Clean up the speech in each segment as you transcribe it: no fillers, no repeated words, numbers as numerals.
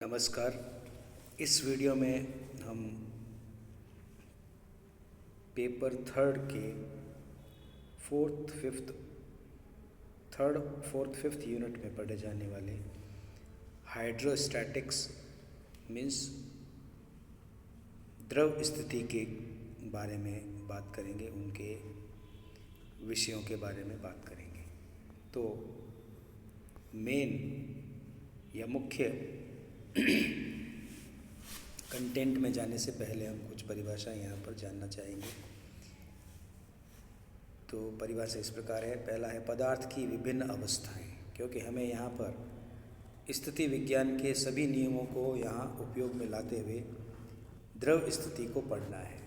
नमस्कार। इस वीडियो में हम पेपर थर्ड के फोर्थ फिफ्थ यूनिट में पढ़े जाने वाले हाइड्रोस्टैटिक्स मीन्स द्रव स्थिति के बारे में बात करेंगे, उनके विषयों के बारे में बात करेंगे। तो मेन या मुख्य कंटेंट में जाने से पहले हम कुछ परिभाषाएं यहाँ पर जानना चाहेंगे। तो परिभाषा इस प्रकार है। पहला है पदार्थ की विभिन्न अवस्थाएं, क्योंकि हमें यहाँ पर स्थिति विज्ञान के सभी नियमों को यहाँ उपयोग में लाते हुए द्रव स्थिति को पढ़ना है।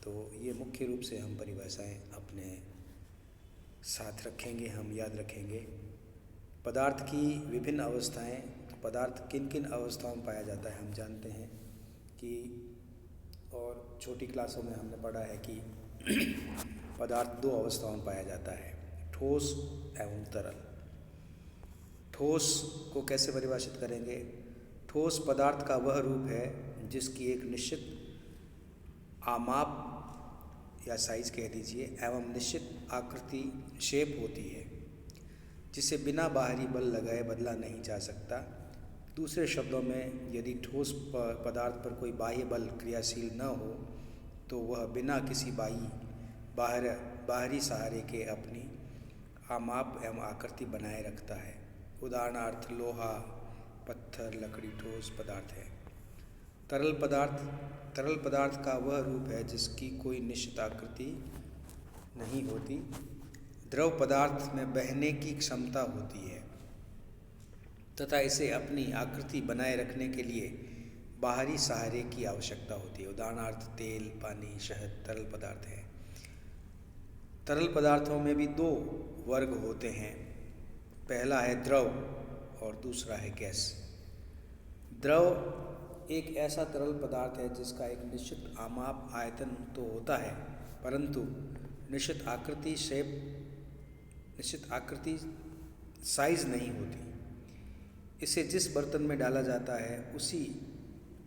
तो ये मुख्य रूप से हम परिभाषाएं अपने साथ रखेंगे, हम याद रखेंगे। पदार्थ की विभिन्न अवस्थाएं, पदार्थ किन किन अवस्थाओं में पाया जाता है हम जानते हैं कि, और छोटी क्लासों में हमने पढ़ा है कि पदार्थ दो अवस्थाओं में पाया जाता है, ठोस एवं तरल। ठोस को कैसे परिभाषित करेंगे? ठोस पदार्थ का वह रूप है जिसकी एक निश्चित आमाप या साइज कह दीजिए एवं निश्चित आकृति शेप होती है, जिसे बिना बाहरी बल लगाए बदला नहीं जा सकता। दूसरे शब्दों में, यदि ठोस पदार्थ पर कोई बाह्य बल क्रियाशील न हो तो वह बिना किसी बाहरी सहारे के अपनी आमाप एवं आकृति बनाए रखता है। उदाहरणार्थ लोहा, पत्थर, लकड़ी ठोस पदार्थ है। तरल पदार्थ का वह रूप है जिसकी कोई निश्चित आकृति नहीं होती। द्रव पदार्थ में बहने की क्षमता होती है तथा इसे अपनी आकृति बनाए रखने के लिए बाहरी सहारे की आवश्यकता होती है। उदाहरणार्थ तेल, पानी, शहद तरल पदार्थ है। तरल पदार्थों में भी दो वर्ग होते हैं, पहला है द्रव और दूसरा है गैस। द्रव एक ऐसा तरल पदार्थ है जिसका एक निश्चित आमाप आयतन तो होता है, परंतु निश्चित आकृति साइज नहीं होती। इसे जिस बर्तन में डाला जाता है उसी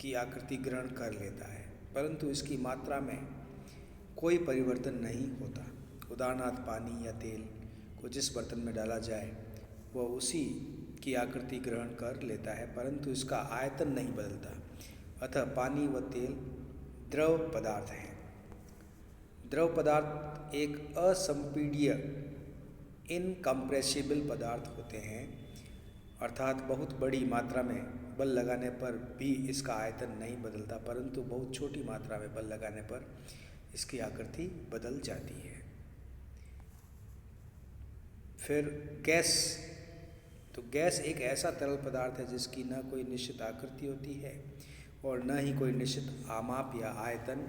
की आकृति ग्रहण कर लेता है, परंतु इसकी मात्रा में कोई परिवर्तन नहीं होता। उदाहरणार्थ पानी या तेल को जिस बर्तन में डाला जाए वह उसी की आकृति ग्रहण कर लेता है, परंतु इसका आयतन नहीं बदलता। अतः पानी व तेल द्रव पदार्थ हैं। द्रव पदार्थ एक असंपीड्य इनकम्प्रेसिबल पदार्थ होते हैं, अर्थात बहुत बड़ी मात्रा में बल लगाने पर भी इसका आयतन नहीं बदलता, परंतु बहुत छोटी मात्रा में बल लगाने पर इसकी आकृति बदल जाती है। फिर गैस। तो गैस एक ऐसा तरल पदार्थ है जिसकी न कोई निश्चित आकृति होती है और न ही कोई निश्चित आमाप या आयतन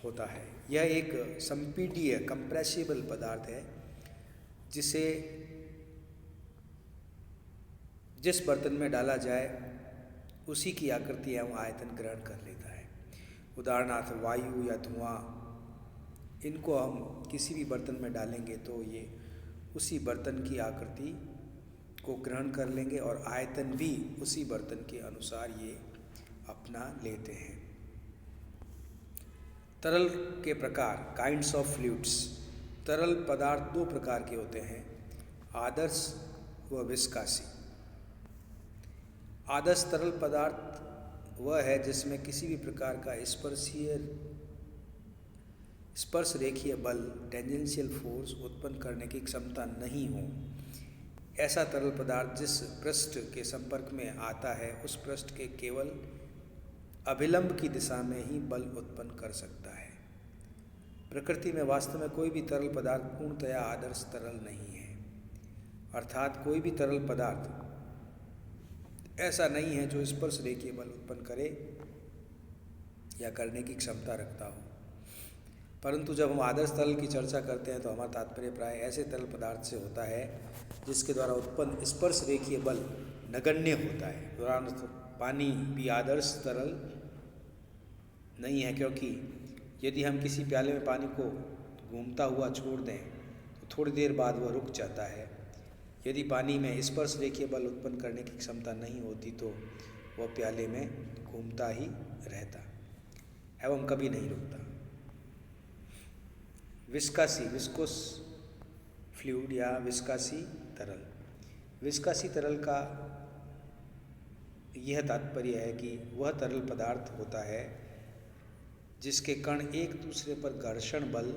होता है। यह एक संपीड्य कंप्रेसिबल पदार्थ है जिसे जिस बर्तन में डाला जाए उसी की आकृति एवं आयतन ग्रहण कर लेता है। उदाहरणार्थ वायु या धुआं, इनको हम किसी भी बर्तन में डालेंगे तो ये उसी बर्तन की आकृति को ग्रहण कर लेंगे और आयतन भी उसी बर्तन के अनुसार ये अपना लेते हैं। तरल के प्रकार, काइंड्स ऑफ फ्लूइड्स। तरल पदार्थ दो प्रकार के होते हैं, आदर्श व विस्कासी। आदर्श तरल पदार्थ वह है जिसमें किसी भी प्रकार का स्पर्श रेखीय बल, टेंजेंशियल फोर्स उत्पन्न करने की क्षमता नहीं हो। ऐसा तरल पदार्थ जिस पृष्ठ के संपर्क में आता है उस पृष्ठ के केवल अभिलंब की दिशा में ही बल उत्पन्न कर सकता है। प्रकृति में वास्तव में कोई भी तरल पदार्थ पूर्णतया आदर्श तरल नहीं है, अर्थात कोई भी तरल पदार्थ ऐसा नहीं है जो स्पर्श रेखीय बल उत्पन्न करे या करने की क्षमता रखता हो। परंतु जब हम आदर्श तरल की चर्चा करते हैं तो हमारा तात्पर्य प्राय ऐसे तरल पदार्थ से होता है जिसके द्वारा उत्पन्न स्पर्श रेखीय बल नगण्य होता है। उदाहरणार्थ पानी भी आदर्श तरल नहीं है, क्योंकि यदि हम किसी प्याले में पानी को घूमता हुआ छोड़ दें तो थोड़ी देर बाद वह रुक जाता है। यदि पानी में स्पर्श रेखीय बल उत्पन्न करने की क्षमता नहीं होती तो वह प्याले में घूमता ही रहता एवं कभी नहीं रुकता। विस्कासी, विस्कोस फ्लूइड या विस्कासी तरल। विस्कासी तरल का यह तात्पर्य है कि वह तरल पदार्थ होता है जिसके कण एक दूसरे पर घर्षण बल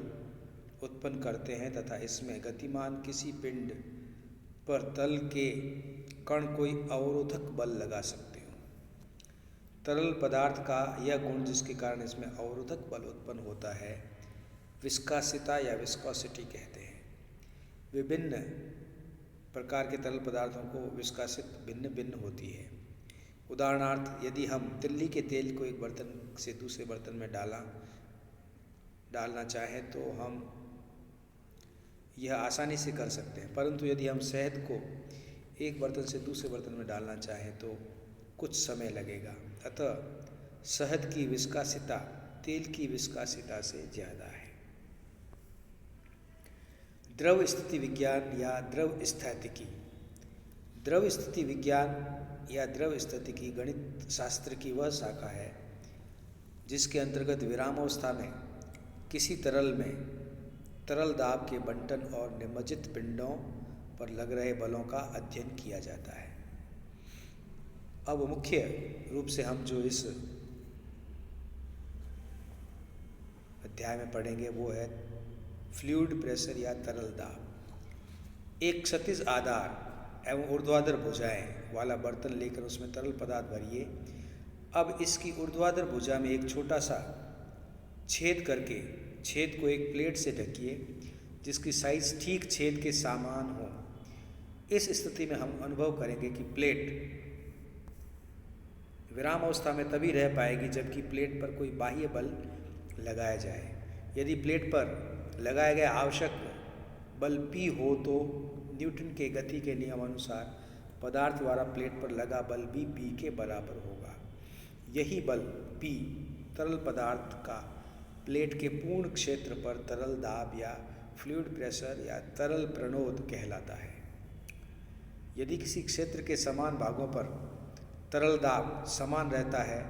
उत्पन्न करते हैं तथा इसमें गतिमान किसी पिंड पर तल के कण कोई अवरोधक बल लगा सकते हो। तरल पदार्थ का यह गुण जिसके कारण इसमें अवरोधक बल उत्पन्न होता है विस्कासिता या विस्कोसिटी कहते हैं। विभिन्न प्रकार के तरल पदार्थों को विस्कासित भिन्न भिन्न होती है। उदाहरणार्थ, यदि हम तिल्ली के तेल को एक बर्तन से दूसरे बर्तन में डालना चाहें तो हम यह आसानी से कर सकते हैं, परंतु यदि हम शहद को एक बर्तन से दूसरे बर्तन में डालना चाहें तो कुछ समय लगेगा। अतः शहद की विस्कासिता तेल की विस्कासिता से ज़्यादा है। द्रव स्थिति विज्ञान या द्रव स्थैतिकी। द्रव स्थिति विज्ञान या द्रव स्थितिकी गणित शास्त्र की वह शाखा है जिसके अंतर्गत विरामावस्था में किसी तरल में तरल दाब के बंटन और निमज्जित पिंडों पर लग रहे बलों का अध्ययन किया जाता है। अब मुख्य रूप से हम जो इस अध्याय में पढ़ेंगे वो है फ्लूइड प्रेशर या तरल दाब। एक क्षैतिज आधार एवं ऊर्ध्वाधर भुजाएं वाला बर्तन लेकर उसमें तरल पदार्थ भरिए। अब इसकी ऊर्ध्वाधर भुजा में एक छोटा सा छेद करके छेद को एक प्लेट से ढकिए जिसकी साइज ठीक छेद के समान हो। इस स्थिति में हम अनुभव करेंगे कि प्लेट विराम अवस्था में तभी रह पाएगी जबकि प्लेट पर कोई बाह्य बल लगाया जाए। यदि प्लेट पर लगाया गया आवश्यक बल P हो तो न्यूटन के गति के नियम अनुसार पदार्थ द्वारा प्लेट पर लगा बल भी P के बराबर होगा। यही बल P तरल पदार्थ का प्लेट के पूर्ण क्षेत्र पर तरल दाब या फ्लूइड प्रेशर या तरल प्रणोद कहलाता है। यदि किसी क्षेत्र के समान भागों पर तरल दाब समान रहता है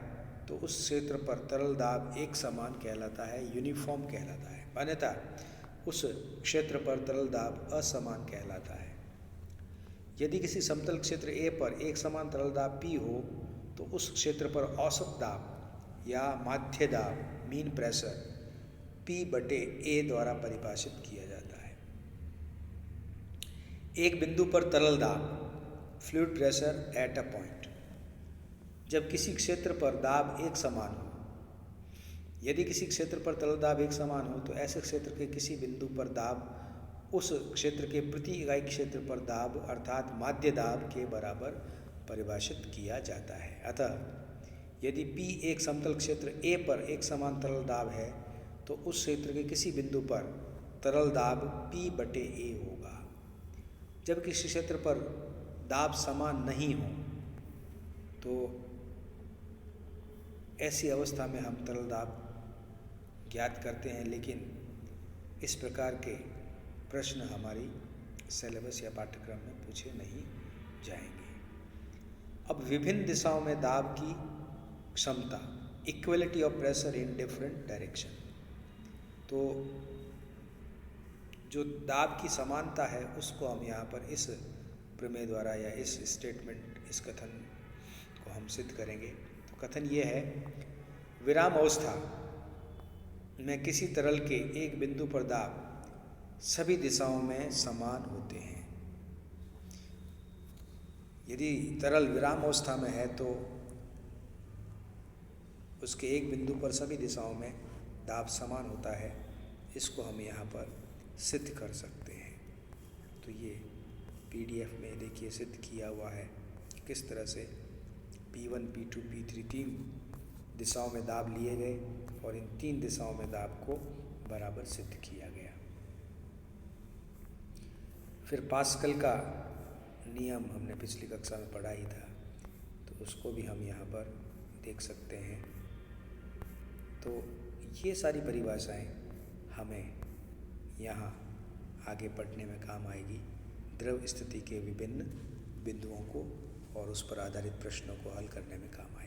तो उस क्षेत्र पर तरल दाब एक समान कहलाता है, यूनिफॉर्म कहलाता है। अन्यथा उस क्षेत्र पर तरल दाब असमान कहलाता है। यदि किसी समतल क्षेत्र A पर एक समान तरल दाब P हो तो उस क्षेत्र पर औसत दाब या माध्य दाब मीन प्रेशर P/A द्वारा परिभाषित किया जाता है। एक बिंदु पर तरल दाब fluid pressure at a point. जब किसी क्षेत्र पर दाब एक समान हो, यदि किसी क्षेत्र पर तरल दाब एक समान हो तो ऐसे क्षेत्र के किसी बिंदु पर दाब उस क्षेत्र के प्रति इकाई क्षेत्र पर दाब अर्थात माध्य दाब के बराबर परिभाषित किया जाता है। अतः यदि P एक समतल क्षेत्र A पर एक समान तरल दाब है तो उस क्षेत्र के किसी बिंदु पर तरल दाब P/A होगा। जब किसी क्षेत्र पर दाब समान नहीं हो तो ऐसी अवस्था में हम तरल दाब ज्ञात करते हैं, लेकिन इस प्रकार के प्रश्न हमारी सिलेबस या पाठ्यक्रम में पूछे नहीं जाएंगे। अब विभिन्न दिशाओं में दाब की क्षमता, equality of pressure in different direction. तो जो दाब की समानता है उसको हम यहाँ पर इस प्रमेय द्वारा या इस स्टेटमेंट, इस कथन को हम सिद्ध करेंगे। तो कथन ये है, विराम अवस्था में किसी तरल के एक बिंदु पर दाब सभी दिशाओं में समान होते हैं। यदि तरल विराम अवस्था में है तो उसके एक बिंदु पर सभी दिशाओं में दाब समान होता है। इसको हम यहाँ पर सिद्ध कर सकते हैं। तो ये PDF में देखिए सिद्ध किया हुआ है किस तरह से P1, P2, P3 तीन दिशाओं में दाब लिए गए और इन तीन दिशाओं में दाब को बराबर सिद्ध किया गया। फिर पास्कल का नियम हमने पिछली कक्षा में पढ़ा ही था, तो उसको भी हम यहाँ पर देख सकते हैं। तो ये सारी परिभाषाएं हमें यहाँ आगे पढ़ने में काम आएगी। द्रव स्थिति के विभिन्न बिंदुओं को और उस पर आधारित प्रश्नों को हल करने में काम आएगा।